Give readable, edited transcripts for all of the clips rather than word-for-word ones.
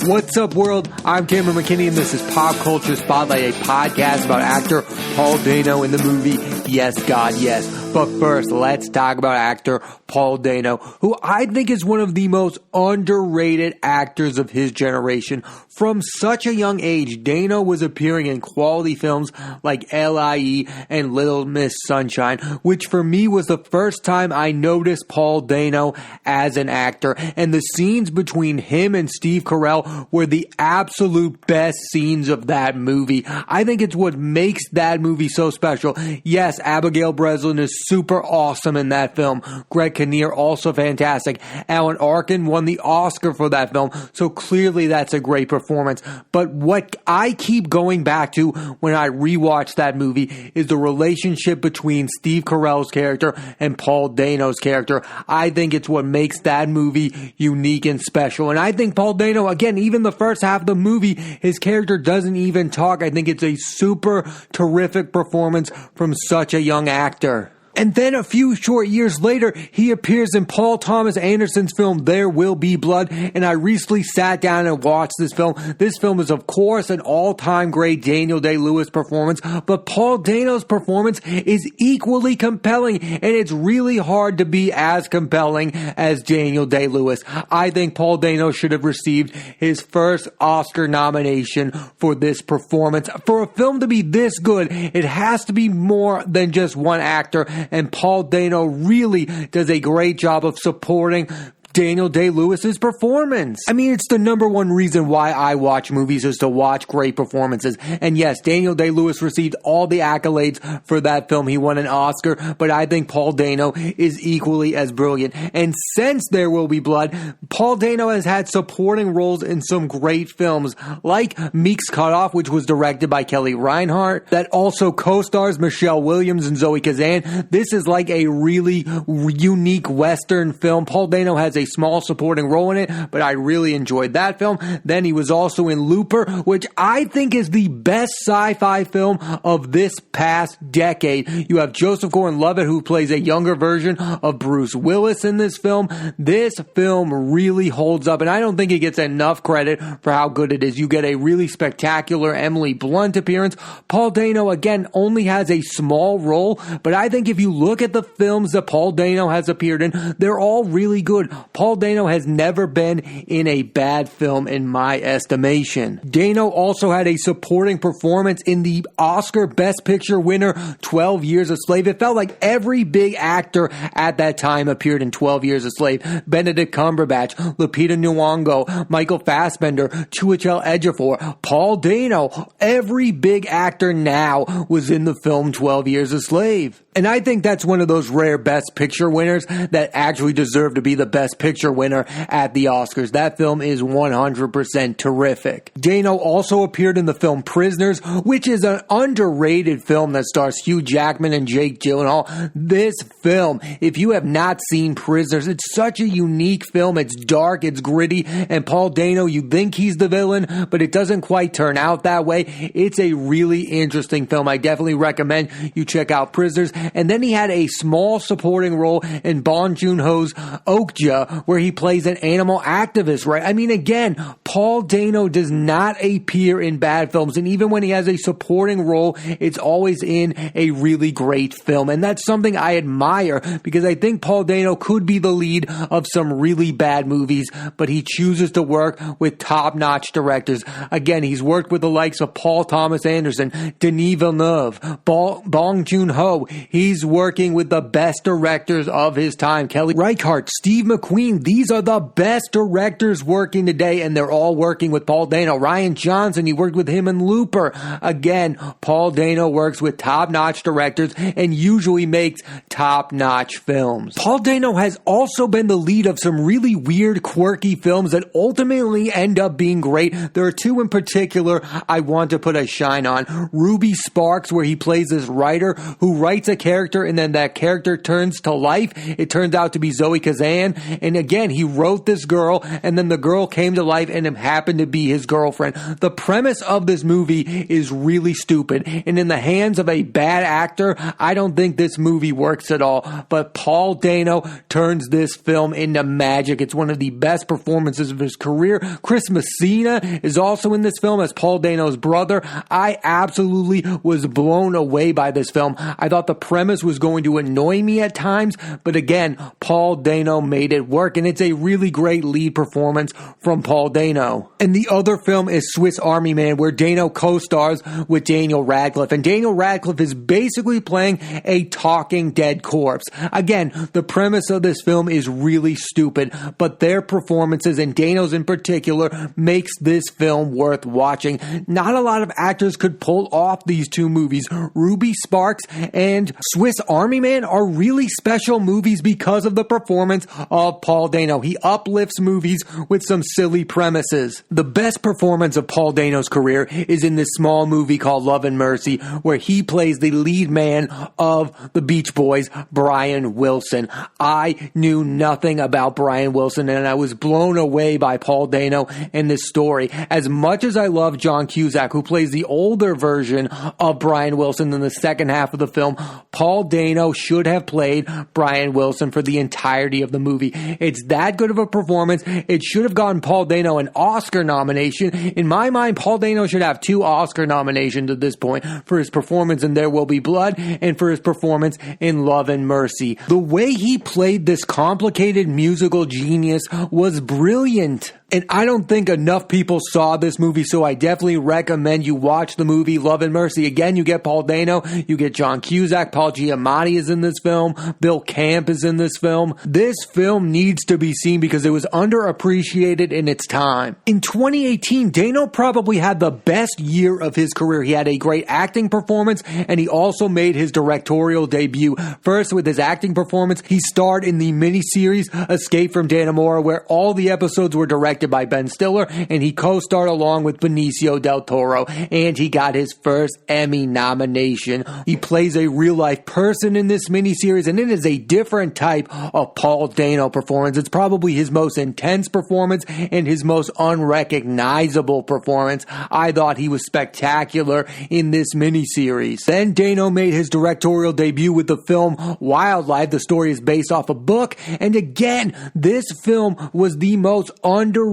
What's up, world? I'm Cameron McKinney, and this is Pop Culture Spotlight, a podcast about actor Paul Dano in the movie Yes, God, Yes. But first, let's talk about actor Paul Dano, who I think is one of the most underrated actors of his generation. From such a young age, Dano was appearing in quality films like LIE and Little Miss Sunshine, which for me was the first time I noticed Paul Dano as an actor. And the scenes between him and Steve Carell were the absolute best scenes of that movie. I think it's what makes that movie so special. Yes, Abigail Breslin is super awesome in that film. Greg Kinnear, also fantastic. Alan Arkin won the Oscar for that film, so clearly that's a great performance. But what I keep going back to when I rewatch that movie is the relationship between Steve Carell's character and Paul Dano's character. I think it's what makes that movie unique and special. And I think Paul Dano, again, even the first half of the movie, his character doesn't even talk. I think it's a super terrific performance from such a young actor. And then a few short years later, he appears in Paul Thomas Anderson's film, There Will Be Blood, and I recently sat down and watched this film. This film is, of course, an all-time great Daniel Day-Lewis performance, but Paul Dano's performance is equally compelling, and it's really hard to be as compelling as Daniel Day-Lewis. I think Paul Dano should have received his first Oscar nomination for this performance. For a film to be this good, it has to be more than just one actor, and Paul Dano really does a great job of supporting Daniel Day-Lewis's performance. I mean, it's the number one reason why I watch movies is to watch great performances. And yes, Daniel Day-Lewis received all the accolades for that film. He won an Oscar, but I think Paul Dano is equally as brilliant. And since There Will Be Blood, Paul Dano has had supporting roles in some great films, like Meek's Cutoff, which was directed by Kelly Reinhardt, that also co-stars Michelle Williams and Zoe Kazan. This is like a really unique Western film. Paul Dano has a small supporting role in it, but I really enjoyed that film. Then he was also in Looper, which I think is the best sci-fi film of this past decade. You have Joseph Gordon-Levitt, who plays a younger version of Bruce Willis in this film. This film really holds up, and I don't think it gets enough credit for how good it is. You get a really spectacular Emily Blunt appearance. Paul Dano, again, only has a small role, but I think if you look at the films that Paul Dano has appeared in, they're all really good. Paul Dano has never been in a bad film in my estimation. Dano also had a supporting performance in the Oscar Best Picture winner 12 Years a Slave. It felt like every big actor at that time appeared in 12 Years a Slave. Benedict Cumberbatch, Lupita Nyong'o, Michael Fassbender, Chiwetel Ejiofor, Paul Dano. Every big actor now was in the film 12 Years a Slave. And I think that's one of those rare Best Picture winners that actually deserve to be the Best Picture winner at the Oscars. That film is 100% terrific. Dano also appeared in the film Prisoners, which is an underrated film that stars Hugh Jackman and Jake Gyllenhaal. This film, if you have not seen Prisoners, it's such a unique film. It's dark, it's gritty, and Paul Dano, you think he's the villain, but it doesn't quite turn out that way. It's a really interesting film. I definitely recommend you check out Prisoners. And then he had a small supporting role in Bong Joon-ho's Okja, where he plays an animal activist, right? I mean, again, Paul Dano does not appear in bad films, and even when he has a supporting role, it's always in a really great film, and that's something I admire, because I think Paul Dano could be the lead of some really bad movies, but he chooses to work with top-notch directors. Again, he's worked with the likes of Paul Thomas Anderson, Denis Villeneuve, Bong Joon-ho. He's working with the best directors of his time. Kelly Reichardt, Steve McQueen. These are the best directors working today, and they're all working with Paul Dano. Rian Johnson, he worked with him in Looper. Again, Paul Dano works with top-notch directors and usually makes top-notch films. Paul Dano has also been the lead of some really weird, quirky films that ultimately end up being great. There are two in particular I want to put a shine on. Ruby Sparks, where he plays this writer who writes a character and then that character turns to life. It turns out to be Zoe Kazan, and And again, he wrote this girl, and then the girl came to life and it happened to be his girlfriend. The premise of this movie is really stupid, and in the hands of a bad actor, I don't think this movie works at all. But Paul Dano turns this film into magic. It's one of the best performances of his career. Chris Messina is also in this film as Paul Dano's brother. I absolutely was blown away by this film. I thought the premise was going to annoy me at times, but again, Paul Dano made it work, and it's a really great lead performance from Paul Dano. And the other film is Swiss Army Man, where Dano co-stars with Daniel Radcliffe, and Daniel Radcliffe is basically playing a talking dead corpse. Again, the premise of this film is really stupid, but their performances, and Dano's in particular, makes this film worth watching. Not a lot of actors could pull off these two movies. Ruby Sparks and Swiss Army Man are really special movies because of the performance of Paul Dano. He uplifts movies with some silly premises. The best performance of Paul Dano's career is in this small movie called Love and Mercy, where he plays the lead man of the Beach Boys, Brian Wilson. I knew nothing about Brian Wilson, and I was blown away by Paul Dano and this story. As much as I love John Cusack, who plays the older version of Brian Wilson in the second half of the film, Paul Dano should have played Brian Wilson for the entirety of the movie. It's that good of a performance. It should have gotten Paul Dano an Oscar nomination. In my mind, Paul Dano should have 2 Oscar nominations at this point for his performance in There Will Be Blood and for his performance in Love and Mercy. The way he played this complicated musical genius was brilliant. And I don't think enough people saw this movie, so I definitely recommend you watch the movie Love and Mercy. Again, you get Paul Dano, you get John Cusack, Paul Giamatti is in this film, Bill Camp is in this film. This film needs to be seen because it was underappreciated in its time. In 2018, Dano probably had the best year of his career. He had a great acting performance, and he also made his directorial debut. First, with his acting performance, he starred in the miniseries Escape from Dannemora, where all the episodes were directed by Ben Stiller, and he co-starred along with Benicio del Toro, and he got his first Emmy nomination. He plays a real-life person in this miniseries, and it is a different type of Paul Dano performance. It's probably his most intense performance and his most unrecognizable performance. I thought he was spectacular in this miniseries. Then Dano made his directorial debut with the film Wildlife. The story is based off a book, and again, this film was the most underrated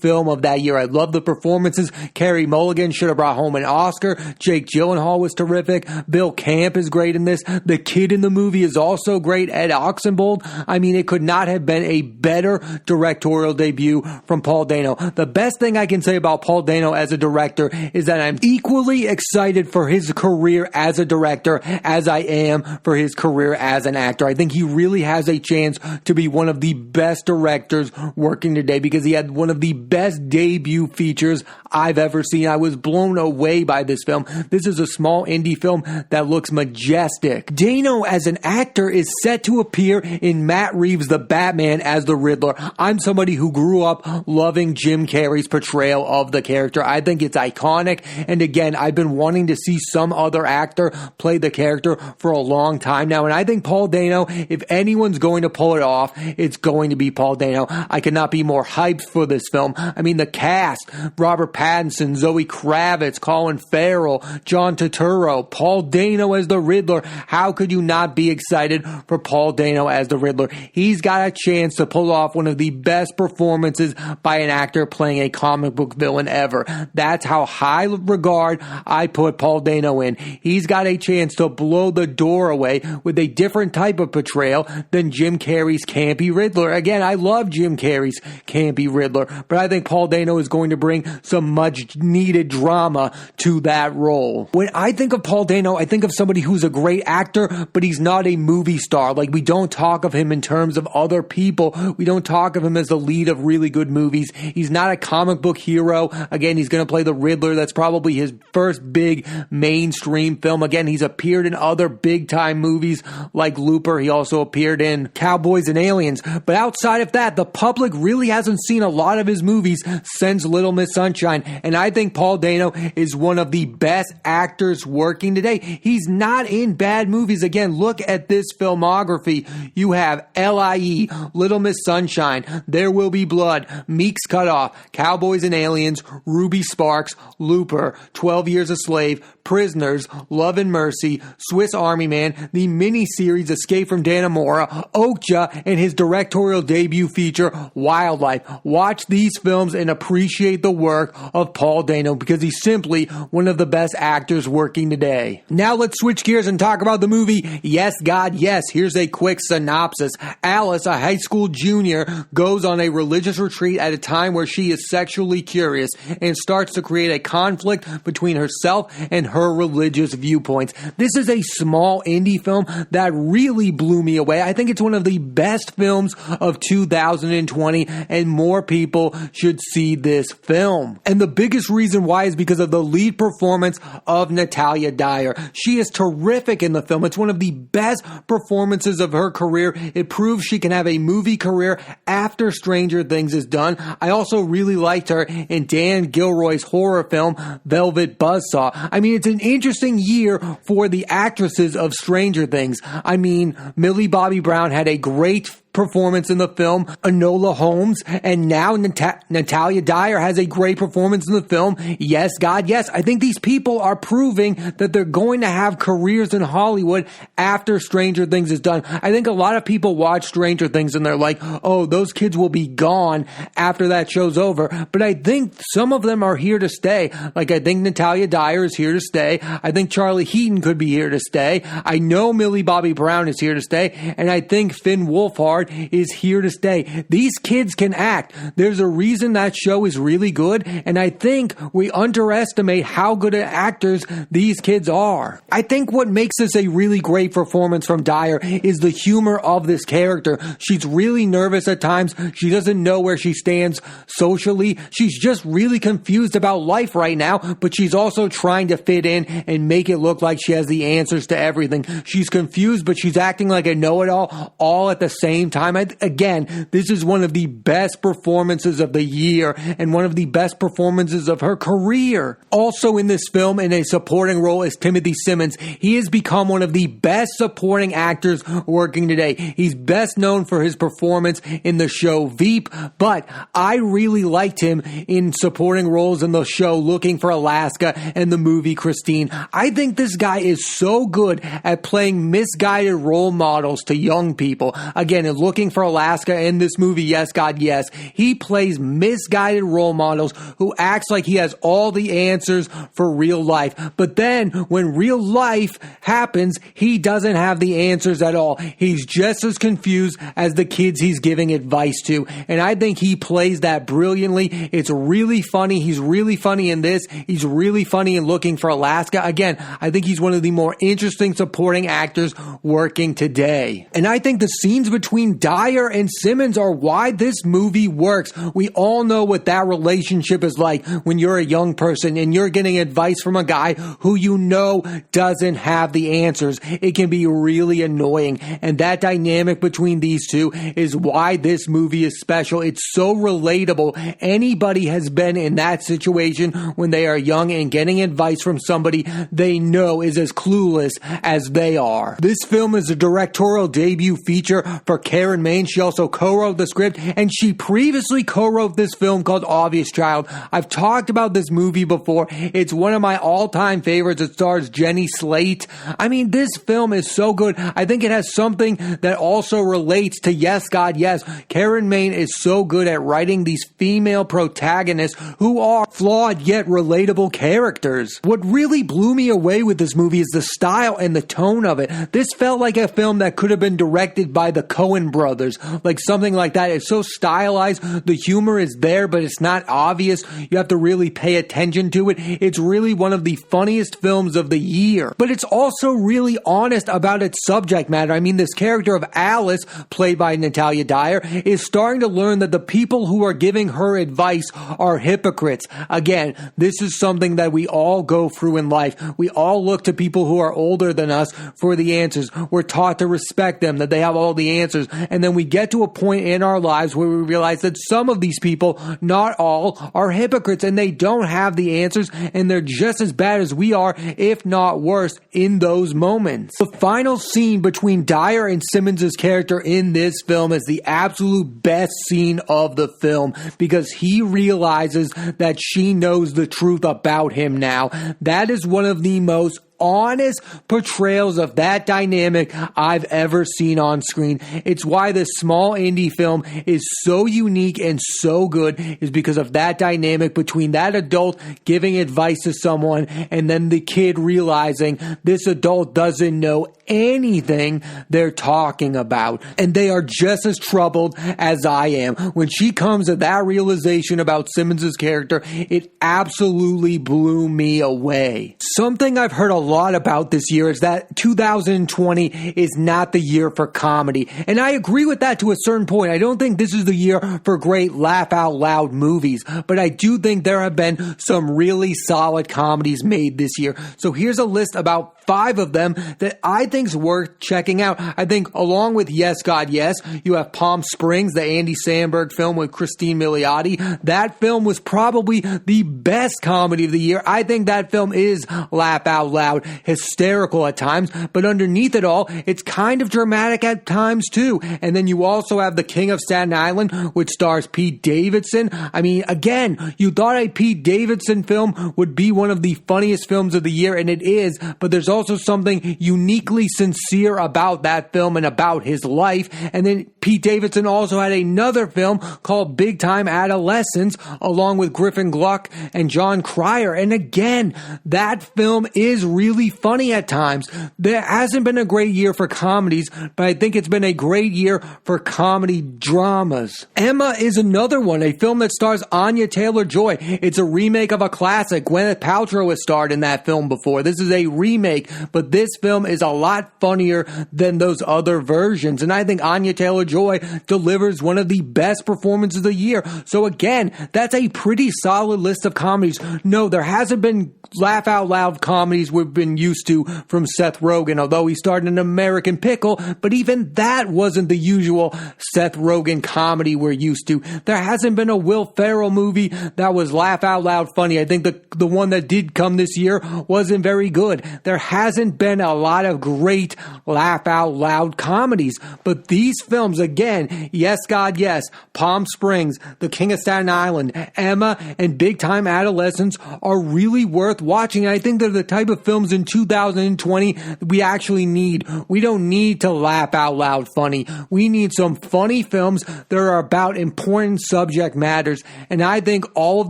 film of that year. I love the performances. Carey Mulligan should have brought home an Oscar. Jake Gyllenhaal was terrific. Bill Camp is great in this. The kid in the movie is also great. Ed Oxenbould. I mean, it could not have been a better directorial debut from Paul Dano. The best thing I can say about Paul Dano as a director is that I'm equally excited for his career as a director as I am for his career as an actor. I think he really has a chance to be one of the best directors working today because he had one of the best debut features I've ever seen. I was blown away by this film. This is a small indie film that looks majestic. Dano as an actor is set to appear in Matt Reeves' The Batman as the Riddler. I'm somebody who grew up loving Jim Carrey's portrayal of the character. I think it's iconic, and again, I've been wanting to see some other actor play the character for a long time now, and I think Paul Dano, if anyone's going to pull it off, it's going to be Paul Dano. I could not be more hyped for this film. I mean, the cast, Robert Pattinson, Zoe Kravitz, Colin Farrell, John Turturro, Paul Dano as the Riddler. How could you not be excited for Paul Dano as the Riddler? He's got a chance to pull off one of the best performances by an actor playing a comic book villain ever. That's how high regard I put Paul Dano in. He's got a chance to blow the door away with a different type of portrayal than Jim Carrey's campy Riddler. Again, I love Jim Carrey's campy Riddler, but I think Paul Dano is going to bring some much needed drama to that role. When I think of Paul Dano, I think of somebody who's a great actor, but he's not a movie star. Like, we don't talk of him in terms of other people. We don't talk of him as the lead of really good movies. He's not a comic book hero. Again, he's going to play the Riddler. That's probably his first big mainstream film. Again, he's appeared in other big time movies like Looper. He also appeared in Cowboys and Aliens. But outside of that, the public really hasn't seen a lot of his movies since Little Miss Sunshine. Sunshine, and I think Paul Dano is one of the best actors working today. He's not in bad movies. Again, look at this filmography. You have L.I.E., Little Miss Sunshine, There Will Be Blood, Meek's Cut Off, Cowboys and Aliens, Ruby Sparks, Looper, 12 Years a Slave, Prisoners, Love and Mercy, Swiss Army Man, the miniseries Escape from Dannemora, Okja, and his directorial debut feature, Wildlife. Watch these films and appreciate the work of Paul Dano because he's simply one of the best actors working today. Now let's switch gears and talk about the movie Yes, God, Yes. Here's a quick synopsis. Alice, a high school junior, goes on a religious retreat at a time where she is sexually curious and starts to create a conflict between herself and her religious viewpoints. This is a small indie film that really blew me away. I think it's one of the best films of 2020, and more people should see this film. And the biggest reason why is because of the lead performance of Natalia Dyer. She is terrific in the film. It's one of the best performances of her career. It proves she can have a movie career after Stranger Things is done. I also really liked her in Dan Gilroy's horror film, Velvet Buzzsaw. I mean, it's an interesting year for the actresses of Stranger Things. I mean, Millie Bobby Brown had a great performance in the film, Enola Holmes, and now Natalia Dyer has a great performance in the film, Yes, God, Yes. I think these people are proving that they're going to have careers in Hollywood after Stranger Things is done. I think a lot of people watch Stranger Things and they're like, oh, those kids will be gone after that show's over. But I think some of them are here to stay. Like, I think Natalia Dyer is here to stay. I think Charlie Heaton could be here to stay. I know Millie Bobby Brown is here to stay. And I think Finn Wolfhard is here to stay. These kids can act. There's a reason that show is really good, and I think we underestimate how good actors these kids are. I think what makes this a really great performance from Dyer is the humor of this character. She's really nervous at times. She doesn't know where she stands socially. She's just really confused about life right now, but she's also trying to fit in and make it look like she has the answers to everything. She's confused, but she's acting like a know-it-all all at the same time. Again, this is one of the best performances of the year and one of the best performances of her career. Also in this film in a supporting role is Timothy Simmons. He has become one of the best supporting actors working today. He's best known for his performance in the show Veep, but I really liked him in supporting roles in the show Looking for Alaska and the movie Christine. I think this guy is so good at playing misguided role models to young people. Again, in Looking for Alaska in this movie, Yes, God, Yes, he plays misguided role models who acts like he has all the answers for real life. But then when real life happens, he doesn't have the answers at all. He's just as confused as the kids he's giving advice to. And I think he plays that brilliantly. It's really funny. He's really funny in this. He's really funny in Looking for Alaska. Again, I think he's one of the more interesting supporting actors working today. And I think the scenes between Dyer and Simmons are why this movie works. We all know what that relationship is like when you're a young person and you're getting advice from a guy who you know doesn't have the answers. It can be really annoying. And that dynamic between these two is why this movie is special. It's so relatable. Anybody has been in that situation when they are young and getting advice from somebody they know is as clueless as they are. This film is a directorial debut feature for Karen Maine. She also co-wrote the script, and she previously co-wrote this film called Obvious Child. I've talked about this movie before. It's one of my all-time favorites. It stars Jenny Slate. I mean, this film is so good. I think it has something that also relates to Yes, God, Yes. Karen Maine is so good at writing these female protagonists who are flawed yet relatable characters. What really blew me away with this movie is the style and the tone of it. This felt like a film that could have been directed by the Coen brothers, like something like that. It's so stylized. The humor is there, but it's not obvious. You have to really pay attention to it. It's really one of the funniest films of the year, but it's also really honest about its subject matter. I mean, this character of Alice, played by Natalia Dyer, is starting to learn that the people who are giving her advice are hypocrites. Again, this is something that we all go through in life. We all look to people who are older than us for the answers. We're taught to respect them, that they have all the answers. and then we get to a point in our lives where we realize that some of these people, not all, are hypocrites and they don't have the answers and they're just as bad as we are, if not worse, in those moments. The final scene between Dyer and Simmons' character in this film is the absolute best scene of the film because he realizes that she knows the truth about him now. That is one of the most honest portrayals of that dynamic I've ever seen on screen. It's why this small indie film is so unique and so good, is because of that dynamic between that adult giving advice to someone and then the kid realizing this adult doesn't know anything they're talking about. And they are just as troubled as I am. When she comes to that realization about Simmons' character, it absolutely blew me away. Something I've heard a lot about this year is that 2020 is not the year for comedy. And I agree with that to a certain point. I don't think this is the year for great laugh out loud movies, but I do think there have been some really solid comedies made this year. So here's a list about 5 of them that I think is worth checking out. I think along with Yes, God, Yes, you have Palm Springs, the Andy Samberg film with Christine Milioti. That film was probably the best comedy of the year. I think that film is laugh out loud, hysterical at times, but underneath it all, it's kind of dramatic at times too. And then you also have The King of Staten Island, which stars Pete Davidson. I mean, again, you thought a Pete Davidson film would be one of the funniest films of the year, and it is, but there's also something uniquely sincere about that film and about his life. And then Pete Davidson also had another film called Big Time Adolescence along with Griffin Gluck and John Cryer. And again, that film is really funny at times. There hasn't been a great year for comedies, but I think it's been a great year for comedy dramas. Emma is another one, a film that stars Anya Taylor-Joy. It's a remake of a classic. Gwyneth Paltrow has starred in that film before. This is a remake, but this film is a lot funnier than those other versions. And I think Anya Taylor-Joy delivers one of the best performances of the year. So again, that's a pretty solid list of comedies. No, there hasn't been laugh out loud comedies we've been used to from Seth Rogen, although he starred in American Pickle, but even that wasn't the usual Seth Rogen comedy we're used to. There hasn't been a Will Ferrell movie that was laugh out loud funny. I think the one that did come this year wasn't very good. There hasn't been a lot of great laugh out loud comedies, but these films, again, Yes, God, Yes, Palm Springs, The King of Staten Island, Emma, and Big Time Adolescence are really worth watching. I think they're the type of films in 2020 that we actually need. We don't need to laugh out loud funny. We need some funny films that are about important subject matters, and I think all of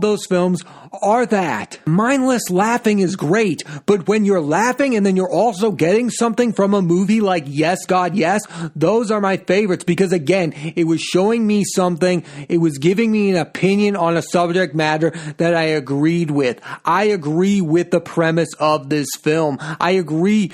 those films are that. Mindless laughing is great, but when you're laughing and then you're also getting something from a movie like Yes, God, Yes, those are my favorites because again, it was showing me something, it was giving me an opinion on a subject matter that I agreed with. I agree with the premise of this film. I agree.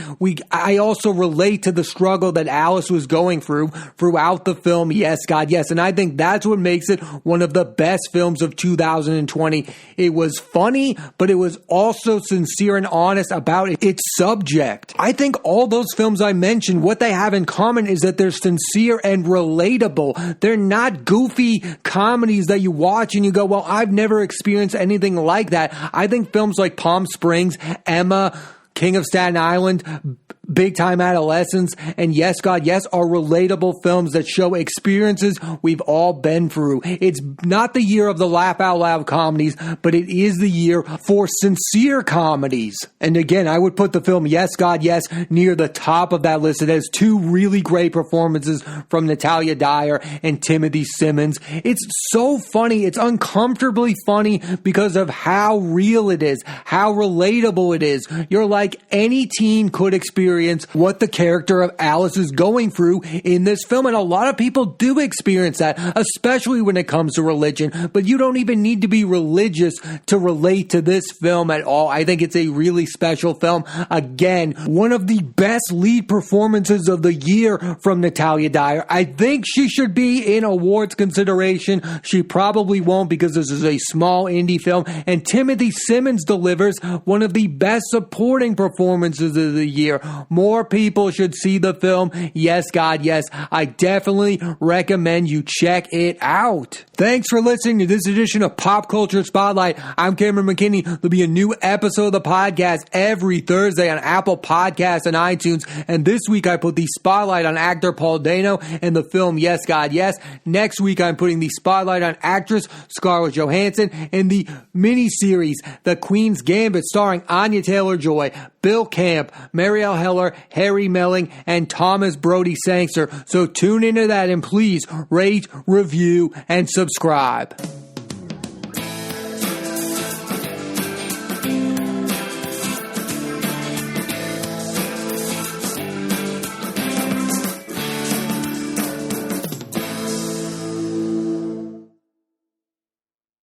I also relate to the struggle that Alice was going throughout the film Yes, God, Yes, and I think that's what makes it one of the best films of 2020. It was funny, but it was also sincere and honest about its subject. I think all those films I mentioned, what they have in common is that they're sincere and relatable. They're not goofy comedies that you watch and you go, well, I've never experienced anything like that. I think films like Palm Springs, Emma, King of Staten Island, Big Time Adolescence, and Yes, God, Yes are relatable films that show experiences we've all been through. It's not the year of the laugh out loud comedies, but it is the year for sincere comedies. And again, I would put the film Yes, God, Yes near the top of that list. It has 2 really great performances from Natalia Dyer and Timothy Simmons. It's so funny. It's uncomfortably funny because of how real it is, how relatable it is. You're like, any teen could experience what the character of Alice is going through in this film, and a lot of people do experience that, especially when it comes to religion, but you don't even need to be religious to relate to this film at all. I think it's a really special film. Again, one of the best lead performances of the year from Natalia Dyer. I think she should be in awards consideration. She probably won't because this is a small indie film, and Timothy Simmons delivers one of the best supporting performances of the year. More people should see the film. Yes, God, yes. I definitely recommend you check it out. Thanks for listening to this edition of Pop Culture Spotlight. I'm Cameron McKinney. There'll be a new episode of the podcast every Thursday on Apple Podcasts and iTunes. And this week I put the spotlight on actor Paul Dano in the film Yes, God, Yes. Next week I'm putting the spotlight on actress Scarlett Johansson in the miniseries The Queen's Gambit, starring Anya Taylor-Joy, Bill Camp, Marielle Heller, Harry Melling, and Thomas Brody Sangster. So tune into that and please rate, review, and subscribe.